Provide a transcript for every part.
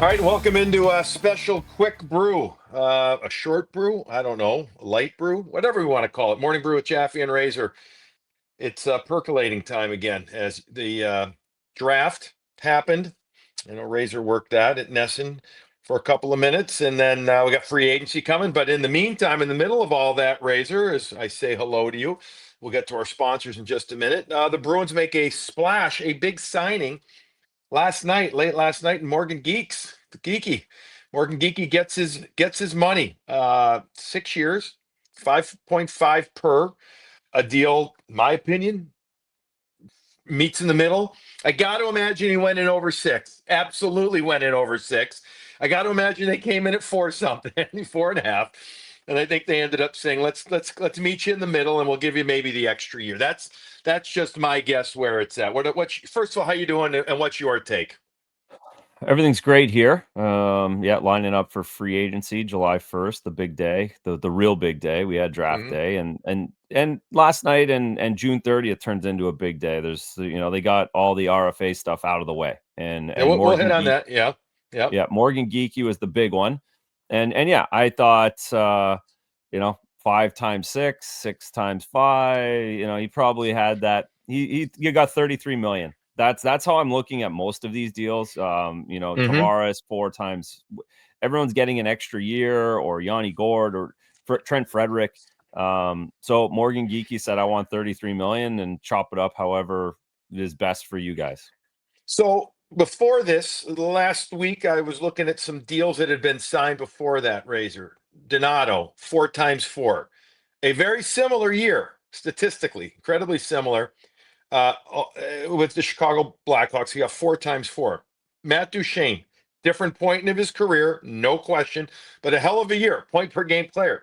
All right, welcome into a special quick brew, a short brew, I don't know, light brew, whatever we want to call it. Morning brew with Jaffe and Razor. It's percolating time again as the draft happened. I know Razor worked that at Nesson for a couple of minutes, and then we got free agency coming. But in the meantime, in the middle of all that, Razor, as I say hello to you, we'll get to our sponsors in just a minute. The Bruins make a splash, a big signing late last night, in Morgan Geeky. Morgan Geeky gets his money. 6 years, 5.5 per a deal, in my opinion, meets in the middle. I got to imagine he went in over six. Absolutely went in over six. I got to imagine they came in at four something, 4.5. And I think they ended up saying, let's meet you in the middle, and we'll give you maybe the extra year. That's just my guess where it's at. First of all, how you doing, and what's your take? Everything's great here. Yeah, lining up for free agency, July 1st, the big day, the real big day. We had draft Mhm. day, and last night and June 30th turns into a big day. They got all the RFA stuff out of the way, and Yeah, and we'll hit Morgan on Geek, that. Yeah, yeah. yeah, Morgan Geekie was the big one, and yeah, I thought 5 times 6, 6 times 5. He probably had that. You got 33 million. That's how I'm looking at most of these deals. Hmm. Tavares 4 times. Everyone's getting an extra year, or Yanni Gord, or Trent Frederick. So Morgan Geekie said, "I want 33 million and chop it up however is best for you guys." So before this, last week, I was looking at some deals that had been signed before that. Razor Donato, 4 times 4, a very similar year statistically, incredibly similar. With the Chicago Blackhawks, he got 4 times 4. Matt Duchene, different point of his career, no question, but a hell of a year, point per game player.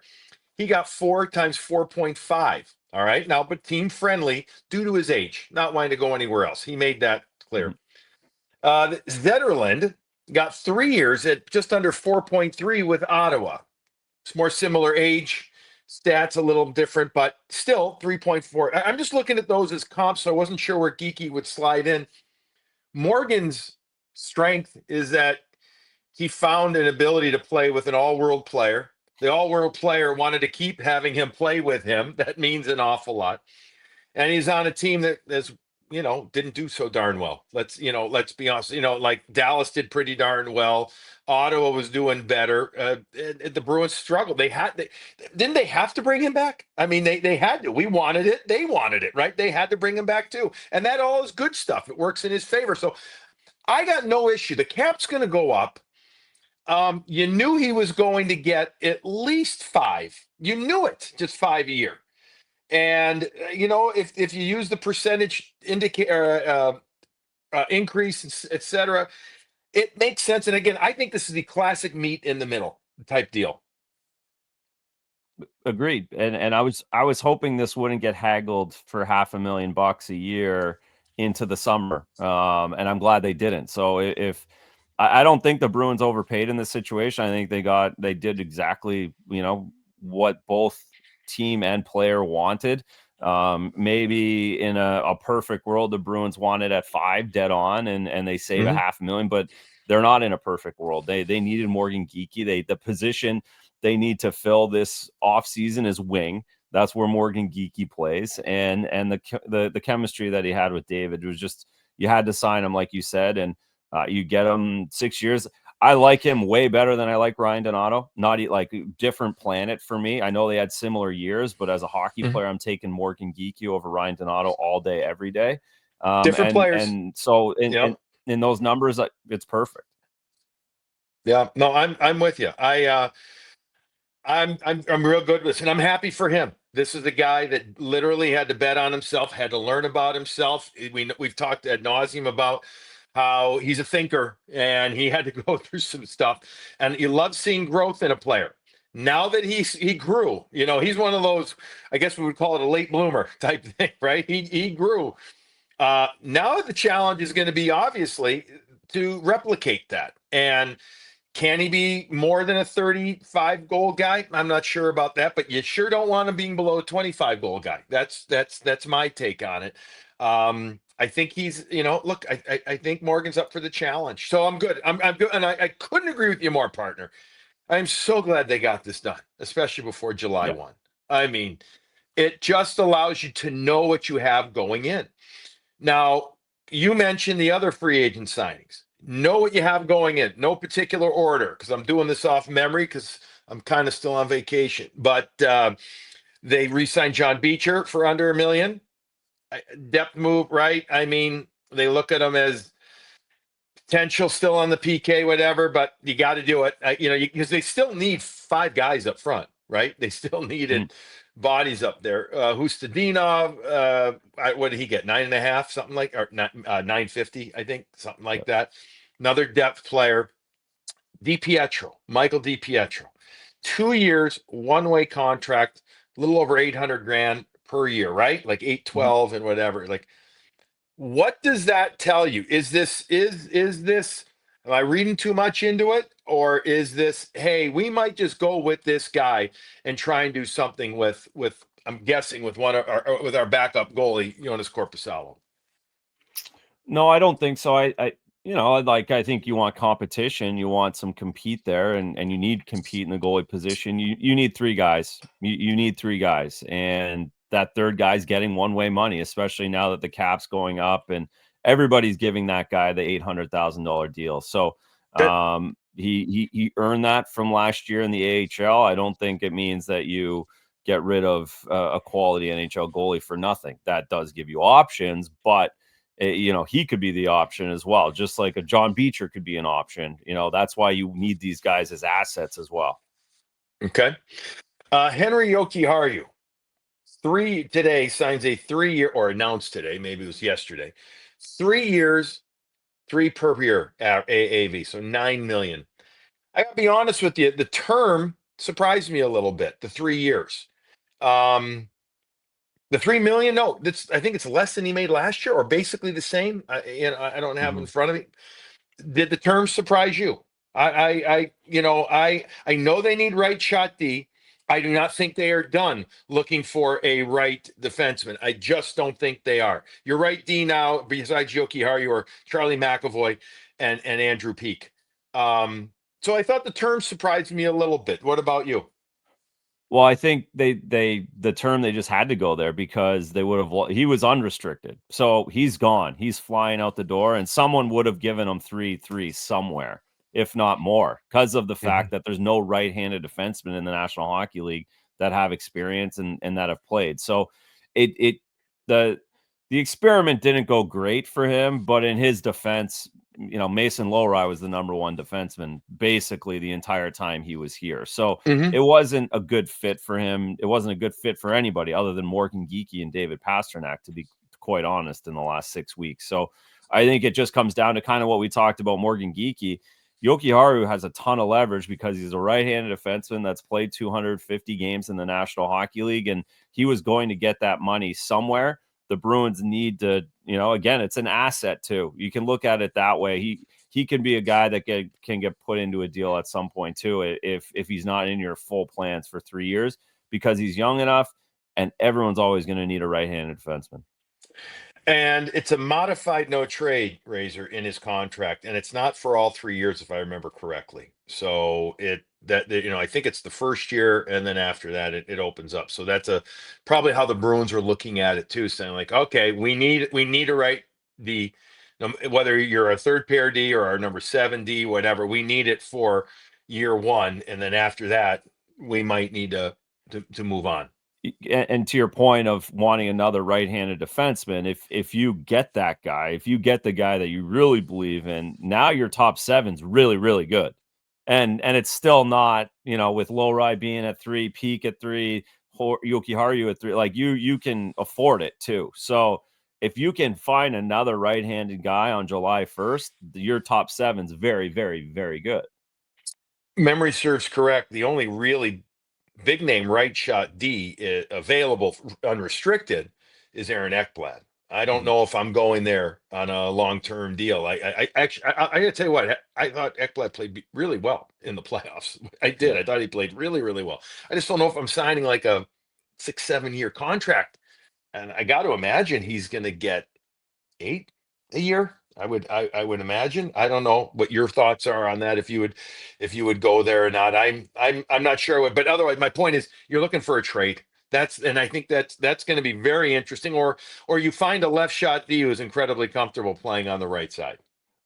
He got 4 times 4.5. All right. Now, but team friendly due to his age, not wanting to go anywhere else. He made that clear. Mhm. Zetterland got 3 years at just under 4.3 with Ottawa. It's more similar age, stats a little different, but still 3.4. I'm just looking at those as comps, so I wasn't sure where Geeky would slide in. Morgan's strength is that he found an ability to play with an all-world player. The all-world player wanted to keep having him play with him. That means an awful lot. And he's on a team that is, didn't do so darn well. Let's be honest. Like Dallas did pretty darn well. Ottawa was doing better. The Bruins struggled. Didn't they have to bring him back? I mean, they had to. We wanted it. They wanted it, right? They had to bring him back too. And that all is good stuff. It works in his favor. So I got no issue. The cap's going to go up. You knew he was going to get at least five. You knew it, just 5 a year. And if you use the percentage indicator increase, et cetera, it makes sense. And again, I think this is the classic meet in the middle type deal. Agreed. And I was hoping this wouldn't get haggled for $500,000 a year into the summer. And I'm glad they didn't. So if I don't think the Bruins overpaid in this situation. I think they did exactly, what both team and player wanted. Maybe in a perfect world, the Bruins wanted at 5 dead on, and they save a Mhm. $500,000, but they're not in a perfect world. They needed Morgan Geekie. The position they need to fill this offseason is wing. That's where Morgan Geekie plays, and the chemistry that he had with David was just, you had to sign him, like you said, and you get him 6 years. I like him way better than I like Ryan Donato. Not like different planet for me. I know they had similar years, but as a hockey Mhm. player, I'm taking Morgan Geekie over Ryan Donato all day, every day. Um, Different and players. and so Yeah. in those numbers, it's perfect. Yeah. No, I'm with you. I'm real good with this, and I'm happy for him. This is the guy that literally had to bet on himself, had to learn about himself. We've talked ad nauseum about how he's a thinker, and he had to go through some stuff. And you love seeing growth in a player. Now that he grew, he's one of those. I guess we would call it a late bloomer type thing, right? He grew. Now the challenge is going to be obviously to replicate that. And can he be more than a 35 goal guy? I'm not sure about that, but you sure don't want him being below a 25 goal guy. That's my take on it. I think he's, look, I think Morgan's up for the challenge. So I'm good. I'm good. And I couldn't agree with you more, partner. I'm so glad they got this done, especially before July Yeah. 1. I mean, it just allows you to know what you have going in. Now, you mentioned the other free agent signings. Know what you have going in, no particular order, because I'm doing this off memory because I'm kind of still on vacation. But they re-signed John Beecher for under $1 million. Depth move, right? I mean, they look at him as potential still on the PK, whatever, but you got to do it, because they still need 5 guys up front, right? They still needed bodies up there. Hustadinov, what did he get? 9.5, something like, or 950, I think, something like that. Another depth player, DiPietro, Michael DiPietro, 2 years, one-way contract, a little over 800 grand per year, right? Like Mhm. 812 and whatever. Like, what does that tell you? Is this am I reading too much into it? Or is this, hey, we might just go with this guy and try and do something with I'm guessing with one of our with our backup goalie, Jonas Corposalo. No, I don't think so. I think you want competition. You want some compete there, and you need compete in the goalie position. You need 3 guys. You need 3 guys, and that third guy's getting one-way money, especially now that the cap's going up and everybody's giving that guy the $800,000 deal. So That he earned that from last year in the AHL. I don't think it means that you get rid of a quality NHL goalie for nothing. That does give you options, but he could be the option as well, just like a John Beecher could be an option. That's why you need these guys as assets as well. okay? Henry Jokiharju, three today signs a 3 year, or announced today, maybe it was yesterday. 3 years, three per year AAV, so 9 million. I gotta be honest with you, the term surprised me a little bit. The 3 years. Um, the 3 million, no, that's I think it's less than he made last year, or basically the same. I don't have it in Mhm. front of me. Did the term surprise you? I know they need right shot D. I do not think they are done looking for a right defenseman. I just don't think they are. You're right D now, besides Yoki Haru or Charlie McAvoy and Andrew Peak. So I thought the term surprised me a little bit. What about you? Well, I think the term they just had to go there because they would have he was unrestricted. So he's gone. He's flying out the door and someone would have given him 3-3 somewhere, if not more, because of the Mhm. fact that there's no right-handed defensemen in the National Hockey League that have experience and that have played. So it the the experiment didn't go great for him, but in his defense, Mason Lowry was the number one defenseman basically the entire time he was here. So Mhm. it wasn't a good fit for him. It wasn't a good fit for anybody other than Morgan Geekie and David Pastrnak, to be quite honest, in the last 6 weeks. So I think it just comes down to kind of what we talked about Morgan Geekie. Yoki Haru has a ton of leverage because he's a right-handed defenseman that's played 250 games in the National Hockey League, and he was going to get that money somewhere. The Bruins need to, again, it's an asset too. You can look at it that way. He can be a guy that can get put into a deal at some point too, if he's not in your full plans for 3 years, because he's young enough, and everyone's always going to need a right-handed defenseman. And it's a modified no trade Razor in his contract, and it's not for all 3 years, if I remember correctly. So I think it's the first year, and then after that, it opens up. So that's probably how the Bruins are looking at it too, saying like, okay, we need to write the whether you're a third pair D or our number 7D, whatever, we need it for year one, and then after that, we might need to move on. And to your point of wanting another right-handed defenseman, if you get that guy, if you get the guy that you really believe in, now your top seven's really, really good. And it's still not, with Lowry being at 3, Peak at 3, Yuki Haru at 3, like you can afford it too. So if you can find another right-handed guy on July 1st, your top seven's very, very, very good. Memory serves correct. The only really big name right shot D available unrestricted is Aaron Ekblad. I don't Mhm. know if I'm going there on a long-term deal. I actually, I gotta tell you what, I thought Ekblad played really well in the playoffs. I did. Yeah. I thought he played really, really well. I just don't know if I'm signing like a 6, 7 year contract. And I got to imagine he's going to get 8 a year. I would imagine. I don't know what your thoughts are on that. If you would go there or not. I'm not sure what. But otherwise, my point is, you're looking for a trade. And I think that's going to be very interesting. Or you find a left shot D who is incredibly comfortable playing on the right side.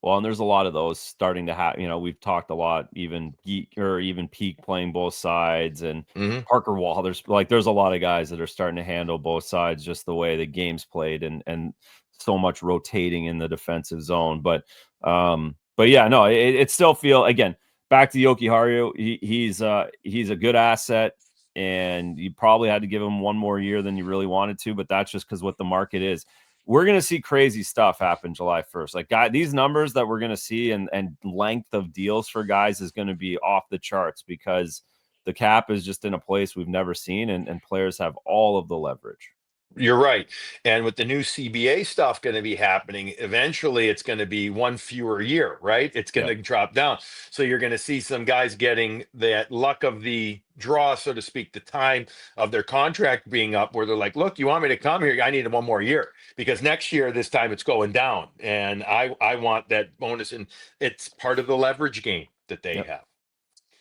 Well, and there's a lot of those starting to have, we've talked a lot, even Geek or even Peak playing both sides, and Hmm. Parker Wall. There's a lot of guys that are starting to handle both sides just the way the game's played, and so much rotating in the defensive zone. But yeah, no, it still feel, again, back to Yoki Haru. He's a good asset, and you probably had to give him one more year than you really wanted to, but that's just because what the market is. We're going to see crazy stuff happen July 1st. Like, these numbers that we're going to see, and length of deals for guys is going to be off the charts, because the cap is just in a place we've never seen, and players have all of the leverage. You're right. And with the new CBA stuff going to be happening, eventually it's going to be one fewer year, right? It's going Yep. to drop down. So you're going to see some guys getting that luck of the draw, so to speak, the time of their contract being up, where they're like, look, you want me to come here? I need one more year, because next year, this time it's going down. And I want that bonus. And it's part of the leverage game that they Yep. have.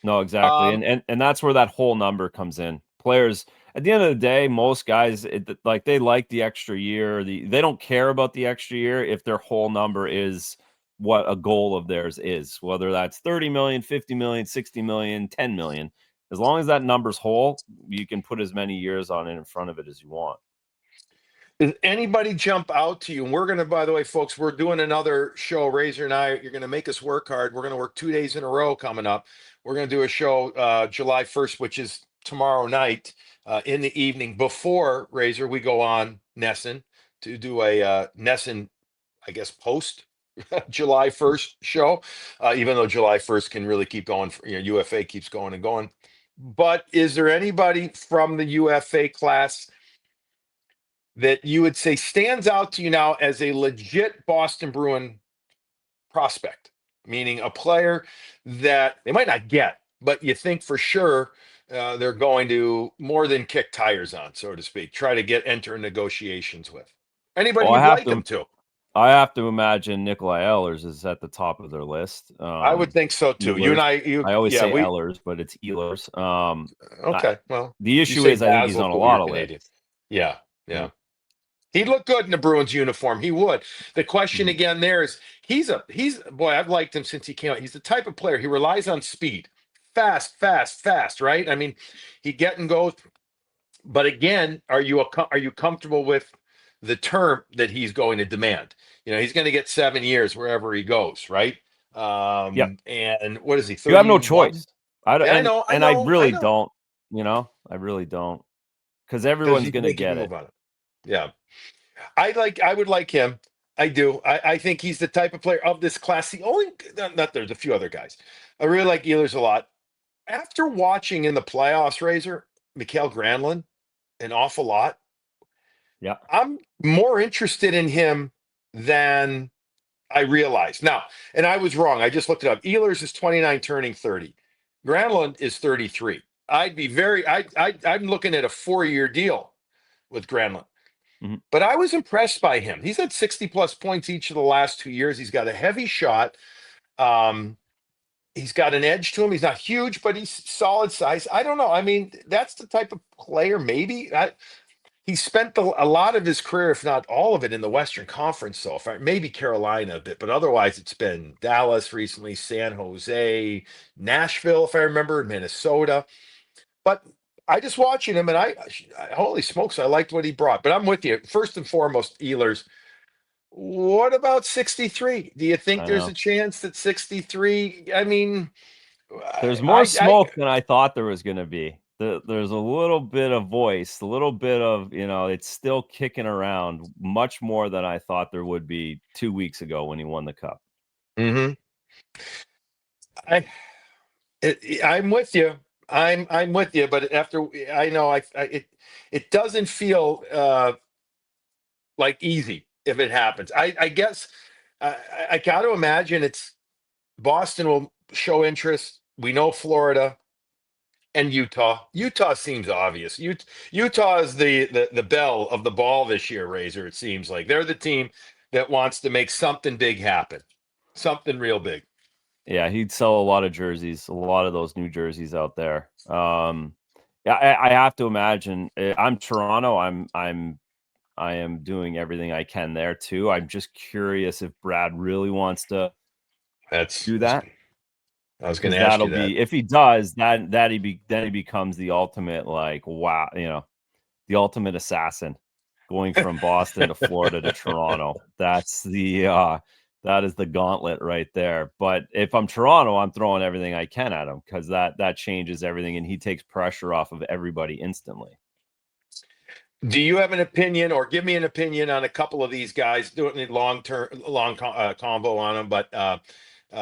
No, exactly. Um, And that's where that whole number comes in. Players, at the end of the day, most guys, they like the extra year. They don't care about the extra year if their whole number is what a goal of theirs is, whether that's 30 million, 50 million, 60 million, 10 million. As long as that number's whole, you can put as many years on it in front of it as you want. Does anybody jump out to you? And we're going to, by the way, folks, we're doing another show. Razor and I, you're going to make us work hard. We're going to work 2 days in a row coming up. We're going to do a show July 1st, which is tomorrow night in the evening. Before Razor, we go on Nesson to do a Nesson, I guess, post July 1st show, even though July 1st can really keep going. UFA keeps going and going. But is there anybody from the UFA class that you would say stands out to you now as a legit Boston Bruin prospect, meaning a player that they might not get, but you think for sure they're going to more than kick tires on, so to speak, try to enter negotiations with? Anybody Well, you'd like them to? I have to imagine Nikolai Ehlers is at the top of their list. I would think so too. You and Ehlers. I always yeah, say we, Ehlers, but it's Ehlers. I, okay. Well, the you issue say is, I think he's Basil on a too. You're lot of lists. Canadian. Yeah, yeah. Yeah. He'd look good in the Bruins uniform. He would. The question Mhm. again there is, he's boy, I've liked him since he came out. He's the type of player, he relies on speed. Fast, fast, fast, right? I mean, he get and go. But again, are you comfortable with the term that he's going to demand? He's going to get 7 years wherever he goes, right? Yep. And what is he, You have no 31? choice. I don't, Yeah, I know, I and I know, I really know. don't. I really don't, because Does everyone's he going to make you get move it. on it? Yeah. I would like him. I do. I think he's the type of player of this class. The only not there's a few other guys. I really like Ehlers a lot. After watching in the playoffs, Razor, Mikael Granlund, an awful lot. Yeah. I'm more interested in him than I realized. Now, and I was wrong. I just looked it up. Ehlers is 29, turning 30. Granlund is 33. I'm looking at a 4-year deal with Granlund. Mhm. But I was impressed by him. He's had 60 plus points each of the last 2 years. He's got a heavy shot. Um, he's got an edge to him. He's not huge, but he's solid size. I don't know. I mean, that's the type of player, maybe. He spent a lot of his career, if not all of it, in the Western Conference so far. Maybe Carolina a bit, but otherwise it's been Dallas recently, San Jose, Nashville, if I remember, Minnesota. But I just watching him, and holy smokes, I liked what he brought. But I'm with you. First and foremost, Ehlers. What about 63? Do you think I there's a know. chance that 63? I mean, There's more I smoke than I thought there was going to be. There's a little bit of voice, a little bit of, it's still kicking around much more than I thought there would be 2 weeks ago when he won the cup. mm-hmm. I'm with you. I'm with you. But after I know, it doesn't feel like easy if it happens. I guess I got to imagine it's Boston will show interest. We know Florida and Utah. Utah seems obvious. Utah is the belle of the ball this year, Razor. It seems like they're the team that wants to make something big happen, something real big. Yeah, he'd sell a lot of jerseys, a lot of those new jerseys out there. Yeah, I have to imagine. I'm Toronto. I am doing everything I can there too. I'm just curious if Brad really wants to That's do that, I was going because to ask that'll you that. be, if he does that, then he becomes the ultimate, like, wow, the ultimate assassin, going from Boston to Florida to Toronto. That is the gauntlet right there. But if I'm Toronto, I'm throwing everything I can at him, because that changes everything, and he takes pressure off of everybody instantly. Do you have an opinion, or give me an opinion on a couple of these guys? Doing a combo on them, but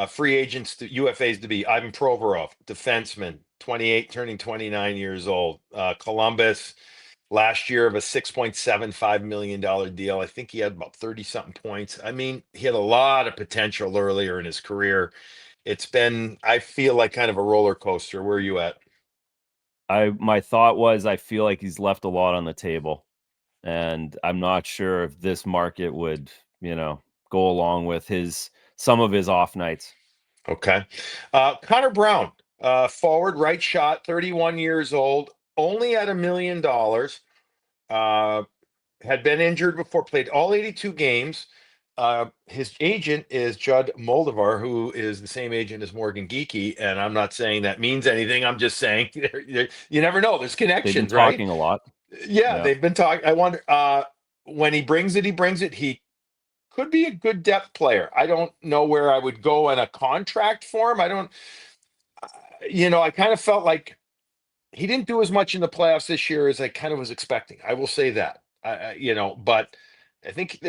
free agents to UFAs to be Ivan Provorov, defenseman, 28, turning 29 years old. Columbus last year of a $6.75 million deal. I think he had about 30 something points. I mean, he had a lot of potential earlier in his career. It's been, I feel like, kind of a roller coaster. Where are you at? My thought was, I feel like he's left a lot on the table, and I'm not sure if this market would, go along with some of his off nights. Okay. Connor Brown, forward, right shot, 31 years old, only at $1 million. Uh, had been injured before, played all 82 games. His agent is Judd Moldovar, who is the same agent as Morgan Geekie. And I'm not saying that means anything. I'm just saying you never know. There's They've been connections, right? talking a lot. Yeah, Yeah. they've been talking. I wonder, when he brings it, he brings it. He could be a good depth player. I don't know where I would go in a contract for him. I don't, I kind of felt like he didn't do as much in the playoffs this year as I kind of was expecting. I will say that. But I think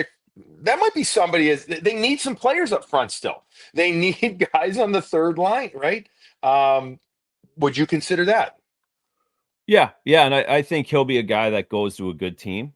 that might be somebody. They need some players up front still. They need guys on the third line, right? Would you consider that? Yeah, yeah, and I think he'll be a guy that goes to a good team,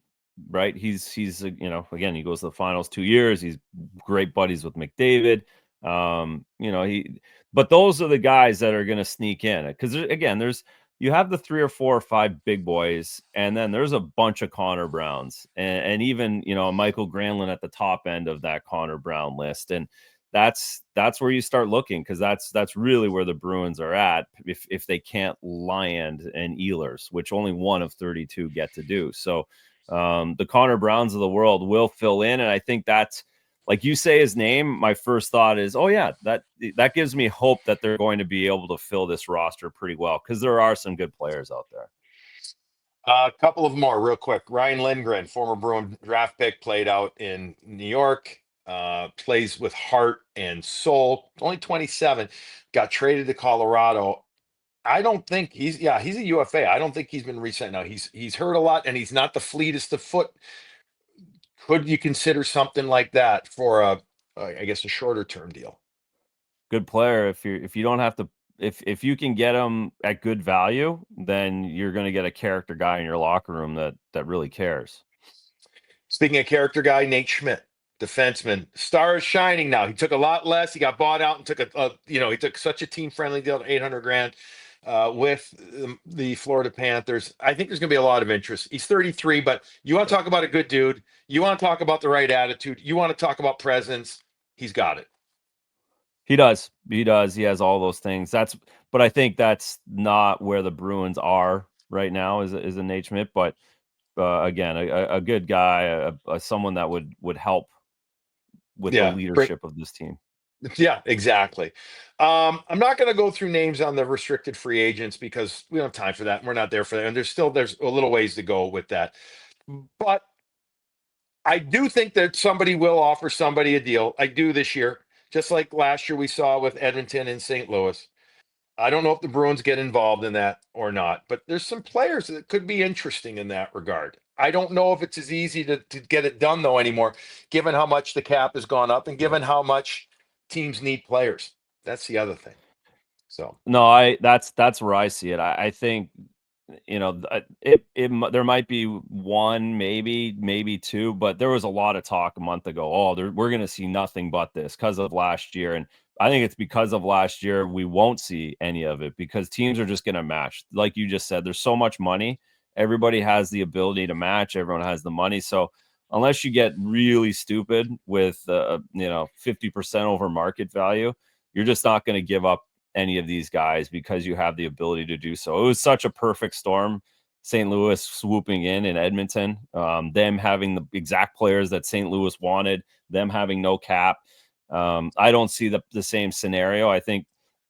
right? He's again, he goes to the finals 2 years. He's great buddies with McDavid. But those are the guys that are going to sneak in, because again, you have the 3 or 4 or 5 big boys, and then there's a bunch of Connor Browns, and even Michael Granlund at the top end of that Connor Brown list, and that's where you start looking, because that's really where the Bruins are at, if they can't land an Ehlers, which only one of 32 get to do. So the Connor Browns of the world will fill in, and I think that's, like you say his name, my first thought is, oh yeah, that gives me hope that they're going to be able to fill this roster pretty well, because there are some good players out there. A couple of more real quick. Ryan Lindgren, former Bruin draft pick, played out in New York, plays with heart and soul. Only 27, got traded to Colorado. I don't think he's a UFA. I don't think he's been reset now. He's hurt a lot, and he's not the fleetest of foot. Could you consider something like that for I guess, a shorter term deal? Good player. If you don't have to, if you can get him at good value, then you're going to get a character guy in your locker room that really cares. Speaking of character guy, Nate Schmidt, defenseman, star is shining now. He took a lot less. He got bought out and took he took such a team friendly deal, 800 grand, with the Florida Panthers. I think there's going to be a lot of interest. He's 33, but you want to talk about a good dude. You want to talk about the right attitude. You want to talk about presence. He's got it. He does. He does. He has all those things. But I think that's not where the Bruins are right now, is a Nate Schmidt. But again, a good guy, someone that would help with the leadership of this team. Yeah, exactly. I'm not going to go through names on the restricted free agents, because we don't have time for that. And we're not there for that. And there's a little ways to go with that. But I do think that somebody will offer somebody a deal. I do this year, just like last year we saw with Edmonton and St. Louis. I don't know if the Bruins get involved in that or not, but there's some players that could be interesting in that regard. I don't know if it's as easy to get it done, though, anymore, given how much the cap has gone up and given how much teams need players. That's the other thing. So No, that's where I see it. I think, there might be one, maybe two, but there was a lot of talk a month ago. Oh, we're going to see nothing but this because of last year, and I think it's because of last year we won't see any of it, because teams are just going to match. Like you just said, there's so much money. Everybody has the ability to match. Everyone has the money. So unless you get really stupid with 50% over market value, you're just not going to give up any of these guys because you have the ability to do so. It was such a perfect storm. St. Louis swooping in Edmonton, them having the exact players that St. Louis wanted, them having no cap. I don't see the same scenario. I think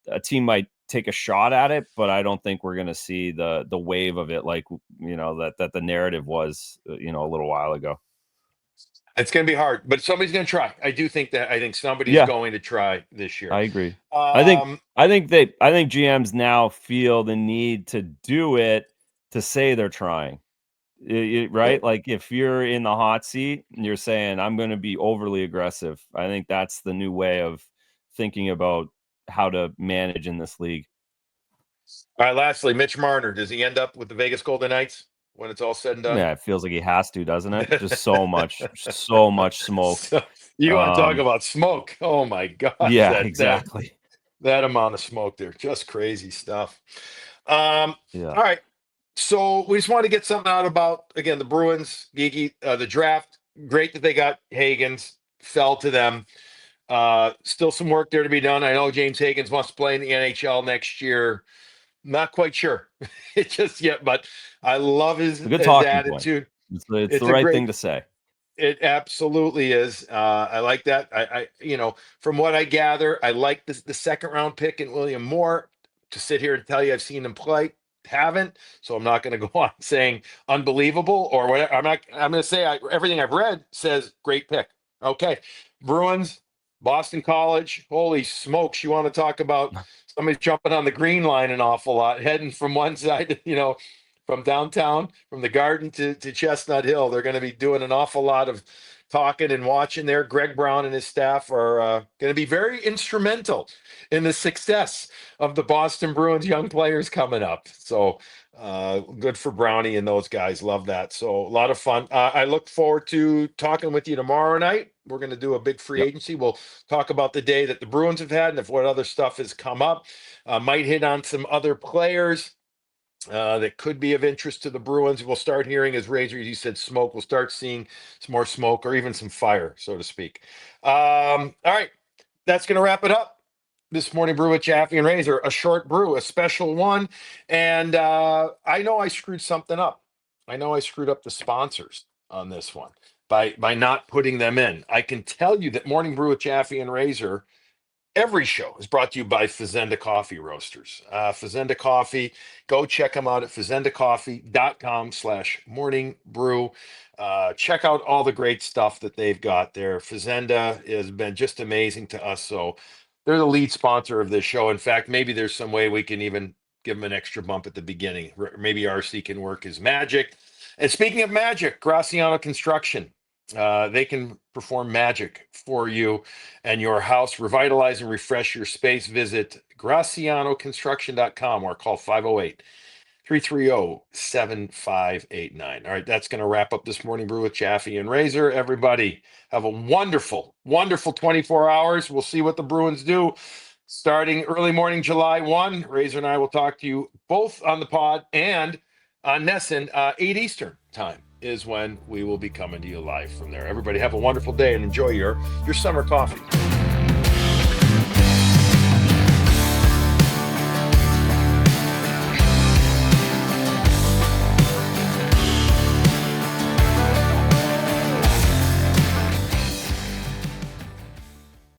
a team might take a shot at it, but I don't think we're going to see the wave of it like that the narrative was a little while ago. It's going to be hard, but somebody's going to try. I do think that. I think somebody's Yeah, going to try this year. I agree. I think GMs now feel the need to do it to say they're trying. Right? Like if you're in the hot seat and you're saying, I'm going to be overly aggressive, I think that's the new way of thinking about how to manage in this league. All right, lastly, Mitch Marner, does he end up with the Vegas Golden Knights when it's all said and done? Yeah, it feels like he has to, doesn't it? Just so much smoke. So, you want to talk about smoke? Oh my God. Yeah, exactly. That amount of smoke there. Just crazy stuff. All right. So we just want to get something out about, again, the Bruins, Geeky, the draft. Great that they got Hagens, fell to them. Still some work there to be done. I know James Hagens wants to play in the NHL next year. Not quite sure just yet, but I love his attitude. It's the right thing to say. It absolutely is. I like that. I from what I gather, I like the second round pick in William Moore. To sit here and tell you I've seen him play, haven't. So I'm not going to go on saying unbelievable or whatever. I'm going to say everything I've read says great pick. Okay, Bruins, Boston College. Holy smokes! You want to talk about somebody's jumping on the green line an awful lot, heading from one side, from downtown, from the Garden to Chestnut Hill. They're going to be doing an awful lot of talking and watching there. Greg Brown and his staff are going to be very instrumental in the success of the Boston Bruins young players coming up. So good for Brownie and those guys. Love that. So a lot of fun. I look forward to talking with you tomorrow night. We're going to do a big free agency. We'll talk about the day that the Bruins have had and if what other stuff has come up. Might hit on some other players that could be of interest to the Bruins. We'll start hearing, as Razor, you said, smoke. We'll start seeing some more smoke or even some fire, so to speak. All right. That's going to wrap it up this morning. Brew with Jaffe and Razor, a short brew, a special one. And I know I screwed something up. I know I screwed up the sponsors on this one by not putting them in. I can tell you that Morning Brew with Jaffe and Razor, every show is brought to you by Fazenda Coffee Roasters. Fazenda Coffee, go check them out at fazendacoffee.com/morning brew. Check out all the great stuff that they've got there. Fazenda has been just amazing to us. So they're the lead sponsor of this show. In fact, maybe there's some way we can even give them an extra bump at the beginning. Maybe RC can work his magic. And speaking of magic, Graciano Construction. They can perform magic for you and your house. Revitalize and refresh your space. Visit GracianoConstruction.com or call 508-330-7589. All right, that's going to wrap up this morning brew with Jaffe and Razor. Everybody have a wonderful, wonderful 24 hours. We'll see what the Bruins do starting early morning, July 1. Razor and I will talk to you both on the pod and on Nesson, 8 Eastern time is when we will be coming to you live from there. Everybody have a wonderful day and enjoy your summer coffee.